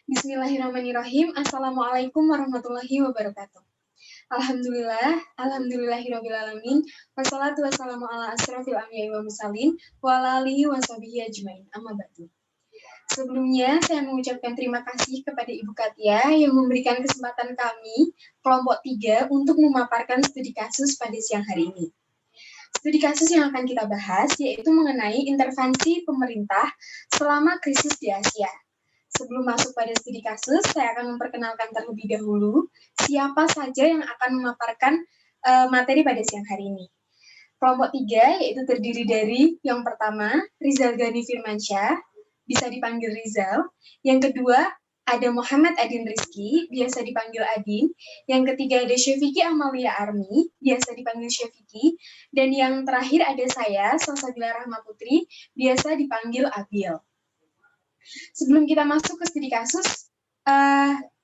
Bismillahirrahmanirrahim. Assalamualaikum warahmatullahi wabarakatuh. Alhamdulillahirrabbilalamin. Wassalatu wassalamu ala asrofil anbiya'i wa mursalin wa ala alihi wa sahbihi ajmain. Amma ba'du. Sebelumnya, saya mengucapkan terima kasih kepada Ibu Katia yang memberikan kesempatan kami, kelompok 3, untuk memaparkan studi kasus pada siang hari ini. Studi kasus yang akan kita bahas yaitu mengenai intervensi pemerintah selama krisis di Asia. Sebelum masuk pada studi kasus, saya akan memperkenalkan terlebih dahulu siapa saja yang akan memaparkan materi pada siang hari ini. Kelompok 3 yaitu terdiri dari yang pertama, Rizal Ghani Firmansyah, bisa dipanggil Rizal. Yang kedua, ada Muhammad Adin Rizky, biasa dipanggil Adin. Yang ketiga ada Syafiki Amalia Armi, biasa dipanggil Syafiki. Dan yang terakhir ada saya, Salsabila Rahma Putri, biasa dipanggil Abil. Sebelum kita masuk ke studi kasus,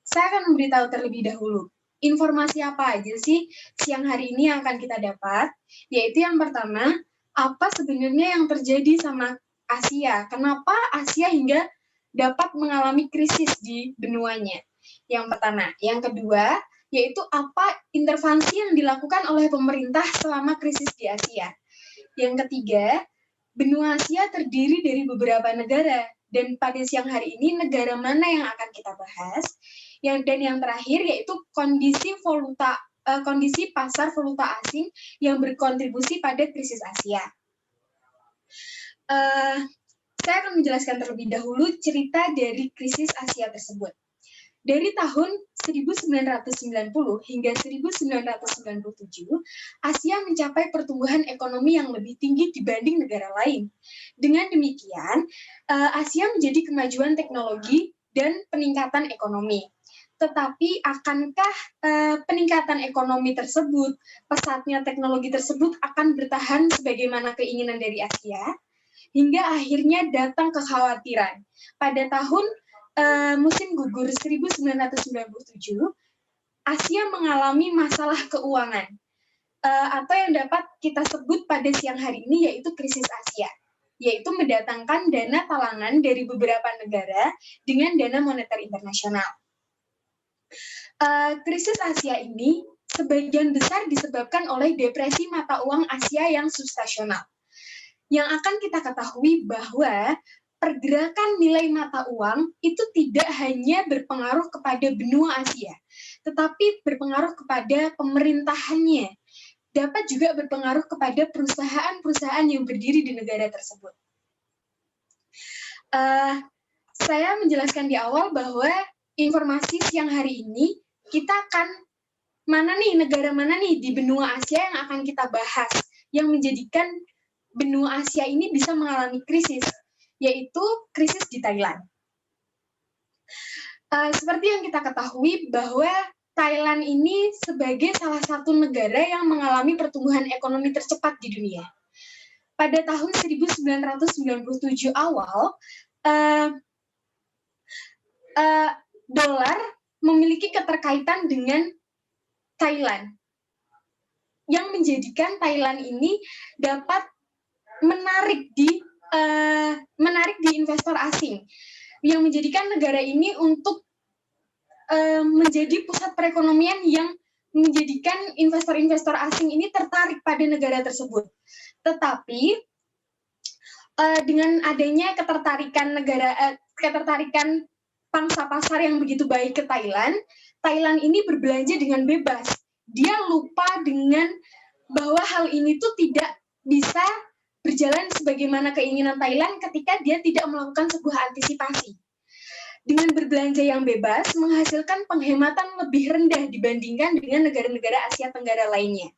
saya akan memberitahu terlebih dahulu informasi apa aja sih siang hari ini yang akan kita dapat, yaitu yang pertama, apa sebenarnya yang terjadi sama Asia, kenapa Asia hingga dapat mengalami krisis di benuanya, yang pertama. Yang kedua, yaitu apa intervensi yang dilakukan oleh pemerintah selama krisis di Asia. Yang ketiga, benua Asia terdiri dari beberapa negara, dan pada siang hari ini negara mana yang akan kita bahas. Dan yang terakhir yaitu kondisi pasar valuta asing yang berkontribusi pada krisis Asia. Saya akan menjelaskan terlebih dahulu cerita dari krisis Asia tersebut. Dari tahun 1990 hingga 1997, Asia mencapai pertumbuhan ekonomi yang lebih tinggi dibanding negara lain. Dengan demikian, Asia menjadi kemajuan teknologi dan peningkatan ekonomi. Tetapi akankah peningkatan ekonomi tersebut, pesatnya teknologi tersebut akan bertahan sebagaimana keinginan dari Asia? Hingga akhirnya datang kekhawatiran. Pada tahun musim gugur 1997, Asia mengalami masalah keuangan, atau yang dapat kita sebut pada siang hari ini yaitu krisis Asia, yaitu mendatangkan dana talangan dari beberapa negara dengan dana moneter internasional. Krisis Asia ini sebagian besar disebabkan oleh depresi mata uang Asia yang substasional. Yang akan kita ketahui bahwa pergerakan nilai mata uang itu tidak hanya berpengaruh kepada benua Asia, tetapi berpengaruh kepada pemerintahannya, dapat juga berpengaruh kepada perusahaan-perusahaan yang berdiri di negara tersebut. Saya menjelaskan di awal bahwa informasi siang hari ini kita akan negara mana nih di benua Asia yang akan kita bahas, yang menjadikan benua Asia ini bisa mengalami krisis, yaitu krisis di Thailand. Seperti yang kita ketahui bahwa Thailand ini sebagai salah satu negara yang mengalami pertumbuhan ekonomi tercepat di dunia. Pada tahun 1997 awal, dolar memiliki keterkaitan dengan Thailand, yang menjadikan Thailand ini dapat menarik di investor asing, yang menjadikan negara ini untuk menjadi pusat perekonomian yang menjadikan investor-investor asing ini tertarik pada negara tersebut. Tetapi dengan adanya ketertarikan pangsa pasar yang begitu baik ke Thailand, Thailand ini berbelanja dengan bebas. Dia lupa dengan bahwa hal ini tuh tidak bisa berjalan sebagaimana keinginan Thailand ketika dia tidak melakukan sebuah antisipasi. Dengan berbelanja yang bebas, menghasilkan penghematan lebih rendah dibandingkan dengan negara-negara Asia Tenggara lainnya.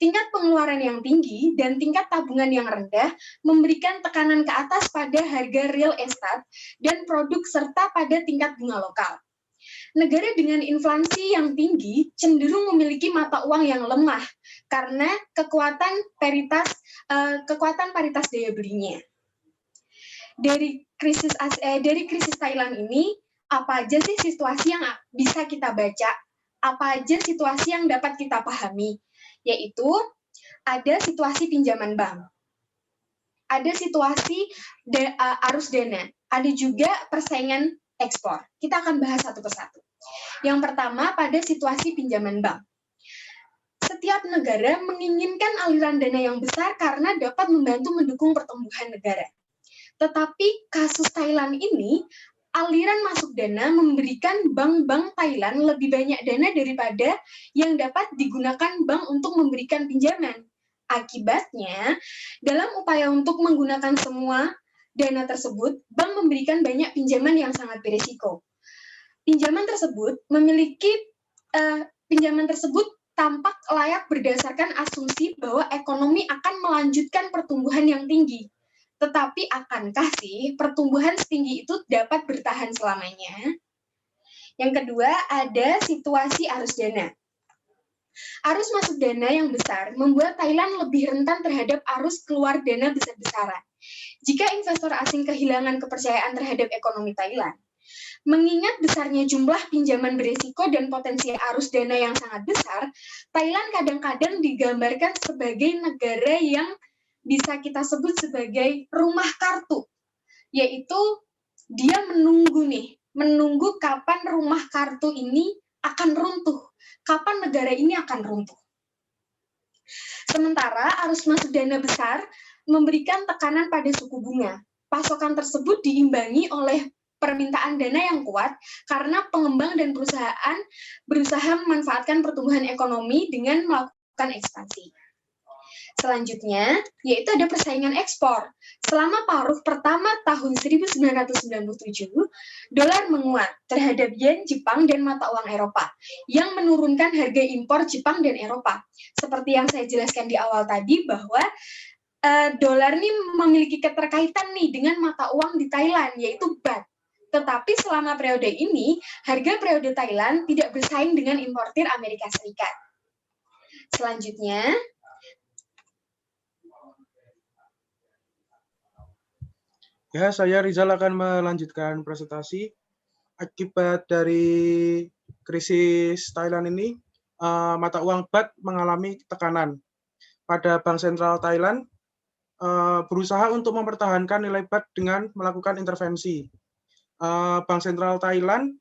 Tingkat pengeluaran yang tinggi dan tingkat tabungan yang rendah memberikan tekanan ke atas pada harga real estate dan produk serta pada tingkat bunga lokal. Negara dengan inflasi yang tinggi cenderung memiliki mata uang yang lemah karena kekuatan paritas daya belinya. Dari krisis Thailand ini, apa aja sih situasi yang bisa kita baca? Apa aja situasi yang dapat kita pahami? Yaitu ada situasi pinjaman bank, ada situasi arus dana, ada juga persaingan ekspor. Kita akan bahas satu persatu. Yang pertama, pada situasi pinjaman bank. Setiap negara menginginkan aliran dana yang besar karena dapat membantu mendukung pertumbuhan negara. Tetapi kasus Thailand ini, aliran masuk dana memberikan bank-bank Thailand lebih banyak dana daripada yang dapat digunakan bank untuk memberikan pinjaman. Akibatnya, dalam upaya untuk menggunakan semua dana tersebut, bank memberikan banyak pinjaman yang sangat berisiko. Pinjaman tersebut tampak layak berdasarkan asumsi bahwa ekonomi akan melanjutkan pertumbuhan yang tinggi. Tetapi akankah sih pertumbuhan setinggi itu dapat bertahan selamanya? Yang kedua, ada situasi arus dana. Arus masuk dana yang besar membuat Thailand lebih rentan terhadap arus keluar dana besar-besaran. Jika investor asing kehilangan kepercayaan terhadap ekonomi Thailand, mengingat besarnya jumlah pinjaman berisiko dan potensi arus dana yang sangat besar, Thailand kadang-kadang digambarkan sebagai negara yang bisa kita sebut sebagai rumah kartu, yaitu dia menunggu kapan rumah kartu ini akan runtuh, kapan negara ini akan runtuh. Sementara arus masuk dana besar memberikan tekanan pada suku bunga. Pasokan tersebut diimbangi oleh permintaan dana yang kuat karena pengembang dan perusahaan berusaha memanfaatkan pertumbuhan ekonomi dengan melakukan ekspansi. Selanjutnya, yaitu ada persaingan ekspor. Selama paruh pertama tahun 1997, dolar menguat terhadap yen Jepang dan mata uang Eropa, yang menurunkan harga impor Jepang dan Eropa. Seperti yang saya jelaskan di awal tadi, bahwa dolar ini memiliki keterkaitan nih dengan mata uang di Thailand, yaitu baht. Tetapi selama periode ini, harga periode Thailand tidak bersaing dengan importir Amerika Serikat. Selanjutnya, ya, saya Rizal akan melanjutkan presentasi. Akibat dari krisis Thailand ini, mata uang baht mengalami tekanan. Pada Bank Sentral Thailand berusaha untuk mempertahankan nilai baht dengan melakukan intervensi. Bank Sentral Thailand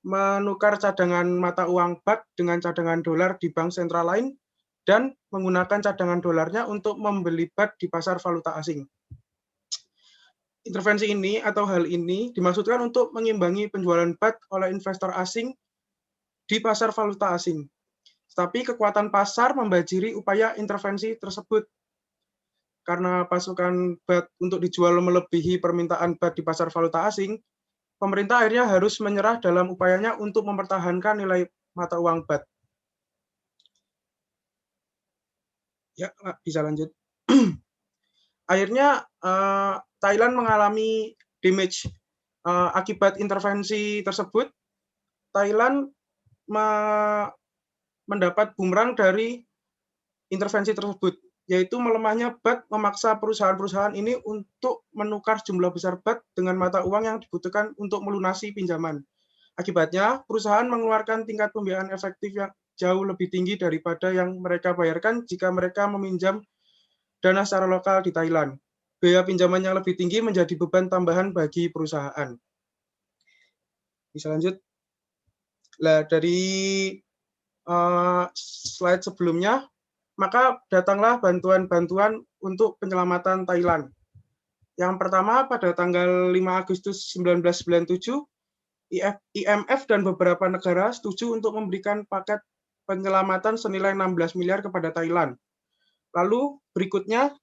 menukar cadangan mata uang baht dengan cadangan dolar di bank sentral lain dan menggunakan cadangan dolarnya untuk membeli baht di pasar valuta asing. Intervensi ini atau hal ini dimaksudkan untuk mengimbangi penjualan baht oleh investor asing di pasar valuta asing. Tapi kekuatan pasar membajiri upaya intervensi tersebut. Karena pasukan baht untuk dijual melebihi permintaan baht di pasar valuta asing, pemerintah akhirnya harus menyerah dalam upayanya untuk mempertahankan nilai mata uang baht. Ya, bisa lanjut. Akhirnya Thailand mengalami damage akibat intervensi tersebut. Thailand mendapat bumerang dari intervensi tersebut, yaitu melemahnya baht memaksa perusahaan-perusahaan ini untuk menukar jumlah besar baht dengan mata uang yang dibutuhkan untuk melunasi pinjaman. Akibatnya, perusahaan mengeluarkan tingkat pembiayaan efektif yang jauh lebih tinggi daripada yang mereka bayarkan jika mereka meminjam dana secara lokal di Thailand. Biaya pinjaman yang lebih tinggi menjadi beban tambahan bagi perusahaan. Bisa lanjut. Nah, dari slide sebelumnya, maka datanglah bantuan-bantuan untuk penyelamatan Thailand. Yang pertama, pada tanggal 5 Agustus 1997, IMF dan beberapa negara setuju untuk memberikan paket penyelamatan senilai 16 miliar kepada Thailand. Lalu berikutnya,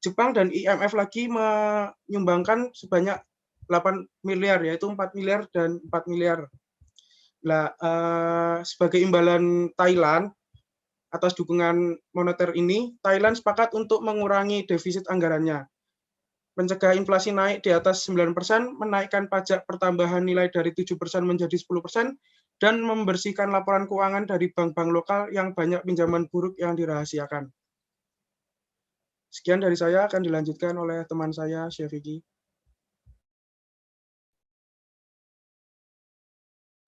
Jepang dan IMF lagi menyumbangkan sebanyak 8 miliar, yaitu 4 miliar dan 4 miliar. Nah, sebagai imbalan Thailand atas dukungan moneter ini, Thailand sepakat untuk mengurangi defisit anggarannya, mencegah inflasi naik di atas 9%, menaikkan pajak pertambahan nilai dari 7% menjadi 10%, dan membersihkan laporan keuangan dari bank-bank lokal yang banyak pinjaman buruk yang dirahasiakan. Sekian dari saya, akan dilanjutkan oleh teman saya, Syafiki.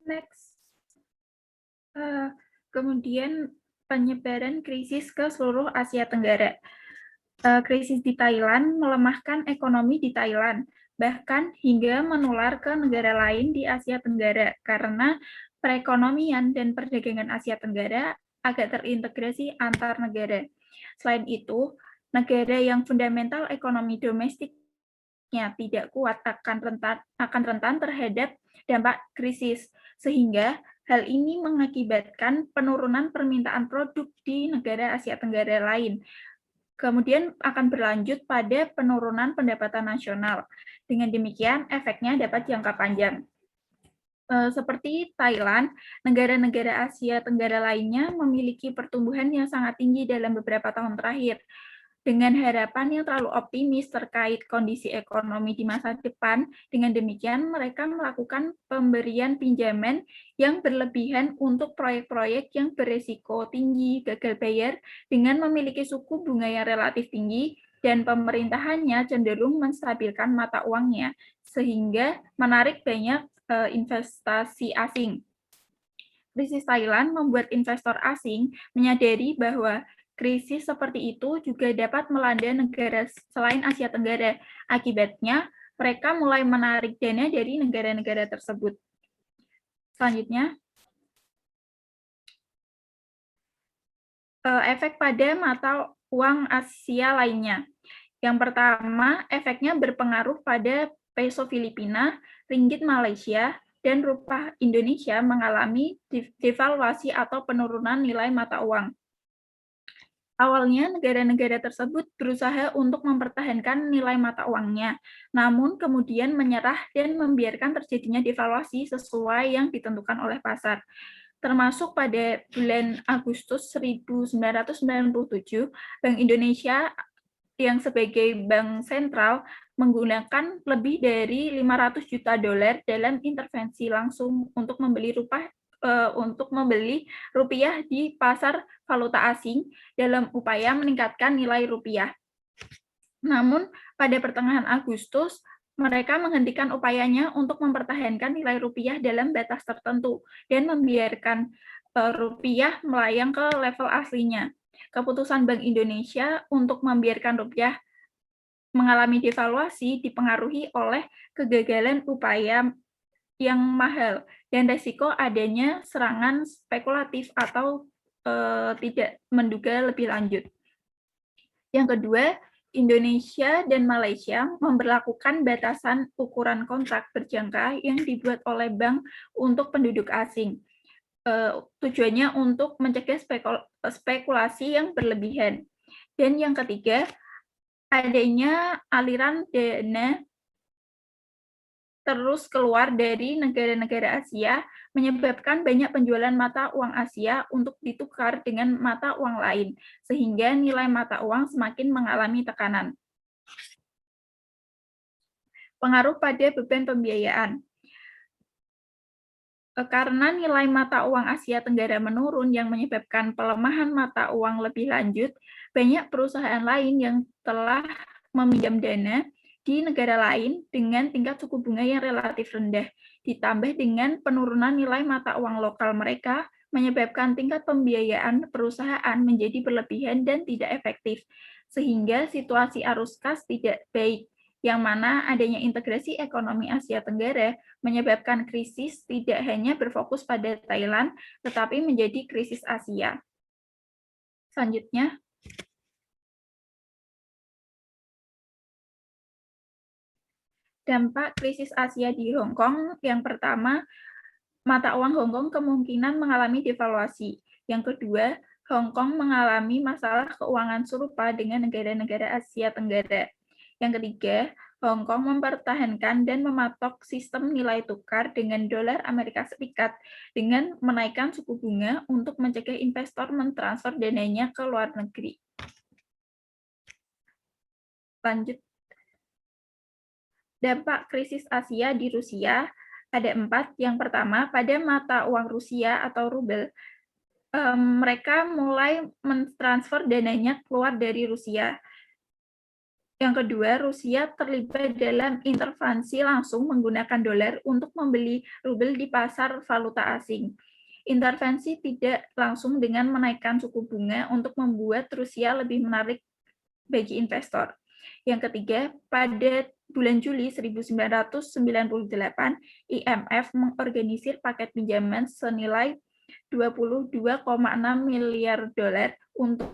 Next. Kemudian penyebaran krisis ke seluruh Asia Tenggara. Krisis di Thailand melemahkan ekonomi di Thailand. bahkan hingga menular ke negara lain di Asia Tenggara, karena perekonomian dan perdagangan Asia Tenggara agak terintegrasi antar negara. Selain itu, negara yang fundamental ekonomi domestiknya tidak kuat akan rentan terhadap dampak krisis, sehingga hal ini mengakibatkan penurunan permintaan produk di negara Asia Tenggara lain. Kemudian akan berlanjut pada penurunan pendapatan nasional. Dengan demikian, efeknya dapat jangka panjang. Seperti Thailand, negara-negara Asia Tenggara lainnya memiliki pertumbuhan yang sangat tinggi dalam beberapa tahun terakhir. Dengan harapan yang terlalu optimis terkait kondisi ekonomi di masa depan, dengan demikian mereka melakukan pemberian pinjaman yang berlebihan untuk proyek-proyek yang beresiko tinggi gagal bayar dengan memiliki suku bunga yang relatif tinggi, dan pemerintahannya cenderung menstabilkan mata uangnya, sehingga menarik banyak investasi asing. Krisis Thailand membuat investor asing menyadari bahwa krisis seperti itu juga dapat melanda negara selain Asia Tenggara. Akibatnya, mereka mulai menarik dana dari negara-negara tersebut. Selanjutnya, efek pada mata uang Asia lainnya. Yang pertama, efeknya berpengaruh pada peso Filipina, ringgit Malaysia, dan rupiah Indonesia mengalami devaluasi atau penurunan nilai mata uang. Awalnya, negara-negara tersebut berusaha untuk mempertahankan nilai mata uangnya, namun kemudian menyerah dan membiarkan terjadinya devaluasi sesuai yang ditentukan oleh pasar. Termasuk pada bulan Agustus 1997, Bank Indonesia yang sebagai bank sentral menggunakan lebih dari 500 juta dolar dalam intervensi langsung untuk membeli rupiah di pasar valuta asing dalam upaya meningkatkan nilai rupiah. Namun, pada pertengahan Agustus, mereka menghentikan upayanya untuk mempertahankan nilai rupiah dalam batas tertentu dan membiarkan rupiah melayang ke level aslinya. Keputusan Bank Indonesia untuk membiarkan rupiah mengalami devaluasi dipengaruhi oleh kegagalan upaya yang mahal dan risiko adanya serangan spekulatif atau tidak menduga lebih lanjut. Yang kedua, Indonesia dan Malaysia memberlakukan batasan ukuran kontrak berjangka yang dibuat oleh bank untuk penduduk asing. Tujuannya untuk mencegah spekulasi yang berlebihan. Dan yang ketiga, adanya aliran dana terus keluar dari negara-negara Asia, menyebabkan banyak penjualan mata uang Asia untuk ditukar dengan mata uang lain, sehingga nilai mata uang semakin mengalami tekanan. Pengaruh pada beban pembiayaan. Karena nilai mata uang Asia Tenggara menurun yang menyebabkan pelemahan mata uang lebih lanjut, banyak perusahaan lain yang telah meminjam dana di negara lain dengan tingkat suku bunga yang relatif rendah, ditambah dengan penurunan nilai mata uang lokal mereka, menyebabkan tingkat pembiayaan perusahaan menjadi berlebihan dan tidak efektif, sehingga situasi arus kas tidak baik, yang mana adanya integrasi ekonomi Asia Tenggara menyebabkan krisis tidak hanya berfokus pada Thailand, tetapi menjadi krisis Asia. Selanjutnya, dampak krisis Asia di Hong Kong. Yang pertama, mata uang Hong Kong kemungkinan mengalami devaluasi. Yang kedua, Hong Kong mengalami masalah keuangan serupa dengan negara-negara Asia Tenggara. Yang ketiga, Hong Kong mempertahankan dan mematok sistem nilai tukar dengan dolar Amerika Serikat dengan menaikkan suku bunga untuk mencegah investor mentransfer dananya ke luar negeri. Lanjut. Dampak krisis Asia di Rusia ada 4. Yang pertama, pada mata uang Rusia atau rubel, mereka mulai mentransfer dananya keluar dari Rusia. Yang kedua, Rusia terlibat dalam intervensi langsung menggunakan dolar untuk membeli rubel di pasar valuta asing. Intervensi tidak langsung dengan menaikkan suku bunga untuk membuat Rusia lebih menarik bagi investor. Yang ketiga, pada bulan Juli 1998, IMF mengorganisir paket pinjaman senilai 22,6 miliar dolar untuk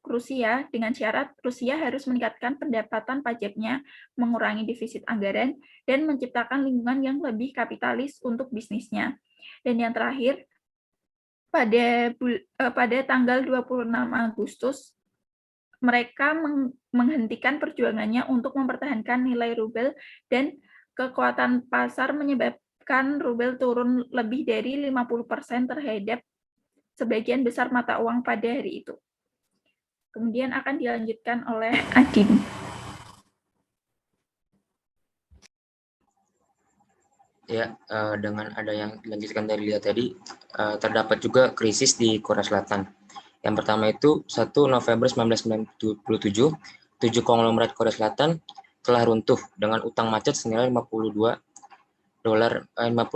Rusia dengan syarat Rusia harus meningkatkan pendapatan pajaknya, mengurangi defisit anggaran, dan menciptakan lingkungan yang lebih kapitalis untuk bisnisnya. Dan yang terakhir, pada tanggal 26 Agustus, mereka menghentikan perjuangannya untuk mempertahankan nilai rubel, dan kekuatan pasar menyebabkan rubel turun lebih dari 50% terhadap sebagian besar mata uang pada hari itu. Kemudian akan dilanjutkan oleh Adin. Ya, dengan ada yang dilanjutkan dari Lia tadi, terdapat juga krisis di Korea Selatan. Yang pertama itu 1 November 1997, 7 konglomerat Korea Selatan telah runtuh dengan utang macet senilai 50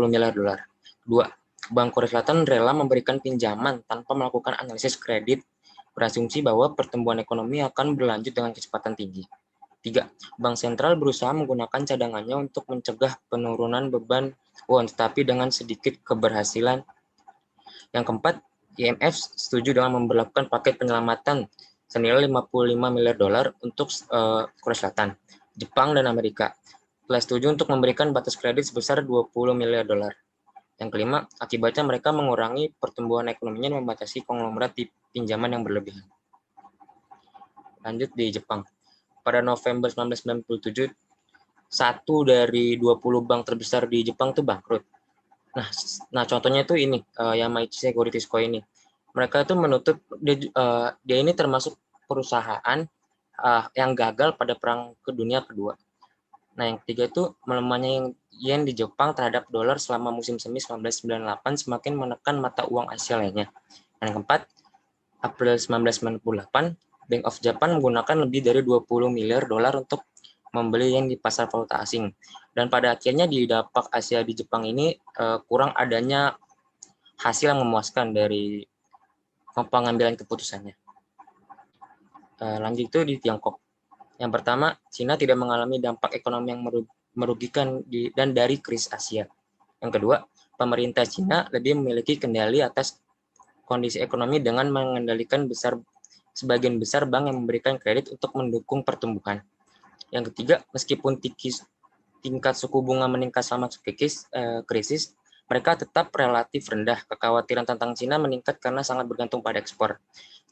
miliar dolar. 2. Bank Korea Selatan rela memberikan pinjaman tanpa melakukan analisis kredit, berasumsi bahwa pertumbuhan ekonomi akan berlanjut dengan kecepatan tinggi. 3. Bank sentral berusaha menggunakan cadangannya untuk mencegah penurunan beban won, tetapi dengan sedikit keberhasilan. Yang keempat, IMF setuju dengan memberlakukan paket penyelamatan senilai 55 miliar dolar untuk Korea Selatan, Jepang, dan Amerika. Telah setuju untuk memberikan batas kredit sebesar 20 miliar dolar. Yang kelima, akibatnya mereka mengurangi pertumbuhan ekonominya dan membatasi konglomerat di pinjaman yang berlebihan. Lanjut di Jepang. Pada November 1997, 1 dari 20 bank terbesar di Jepang itu bangkrut. Nah contohnya itu ini, Yamaichi Securities Co. ini. Mereka itu menutup, dia ini termasuk perusahaan yang gagal pada Perang Dunia Kedua. Nah, yang ketiga itu melemahnya yen di Jepang terhadap dolar selama musim semi 1998 semakin menekan mata uang Asia lainnya. Dan yang keempat, April 1998, Bank of Japan menggunakan lebih dari 20 miliar dolar untuk membeli yen di pasar valuta asing. Dan pada akhirnya di dapak Asia di Jepang ini kurang adanya hasil yang memuaskan dari pengambilan keputusannya. Lanjut itu di Tiongkok. Yang pertama, Cina tidak mengalami dampak ekonomi yang merugikan dan dari krisis Asia. Yang kedua, pemerintah Cina lebih memiliki kendali atas kondisi ekonomi dengan mengendalikan sebagian besar bank yang memberikan kredit untuk mendukung pertumbuhan. Yang ketiga, meskipun tingkat suku bunga meningkat selama krisis, mereka tetap relatif rendah. Kekhawatiran tentang Cina meningkat karena sangat bergantung pada ekspor.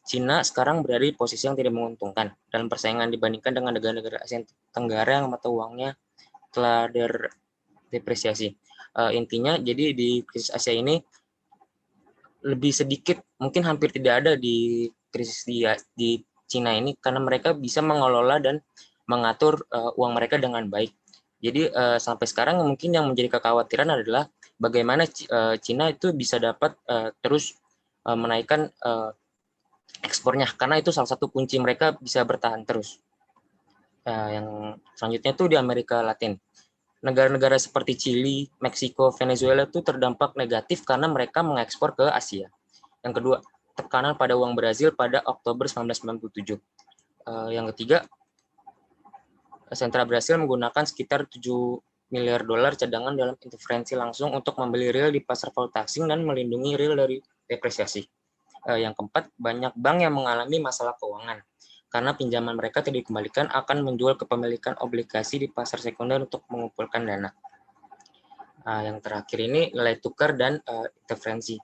Cina sekarang berada di posisi yang tidak menguntungkan dalam persaingan dibandingkan dengan negara-negara Asia Tenggara yang mata uangnya telah depresiasi. Intinya, jadi di krisis Asia ini lebih sedikit, mungkin hampir tidak ada di krisis di Cina ini karena mereka bisa mengelola dan mengatur uang mereka dengan baik. Jadi sampai sekarang mungkin yang menjadi kekhawatiran adalah bagaimana Cina itu bisa dapat terus menaikkan ekspornya, karena itu salah satu kunci mereka bisa bertahan terus. Yang selanjutnya itu di Amerika Latin. Negara-negara seperti Chili, Meksiko, Venezuela itu terdampak negatif karena mereka mengekspor ke Asia. Yang kedua, tekanan pada uang Brazil pada Oktober 1997. Yang ketiga, Sentral Brasil menggunakan sekitar 7 miliar dolar cadangan dalam intervensi langsung untuk membeli real di pasar valuta asing dan melindungi real dari depresiasi. Yang keempat, banyak bank yang mengalami masalah keuangan karena pinjaman mereka tidak dikembalikan akan menjual kepemilikan obligasi di pasar sekunder untuk mengumpulkan dana. Yang terakhir ini nilai tukar dan intervensi.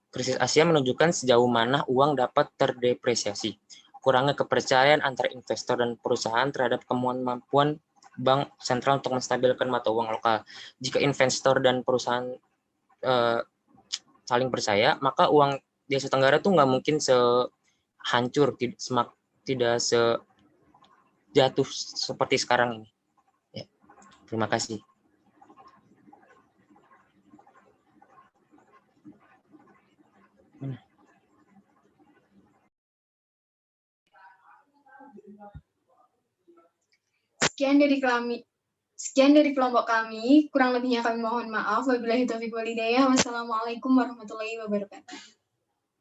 Krisis Asia menunjukkan sejauh mana uang dapat terdepresiasi. Kurangnya kepercayaan antara investor dan perusahaan terhadap kemampuan bank sentral untuk menstabilkan mata uang lokal. Jika investor dan perusahaan saling percaya, maka uang di Asia Tenggara tuh nggak mungkin sehancur, tidak sejatuh seperti sekarang ini. Ya, terima kasih. Sekian dari kelompok kami, kurang lebihnya kami mohon maaf. Wabillahi taufiq wal hidayah. Wassalamualaikum warahmatullahi wabarakatuh.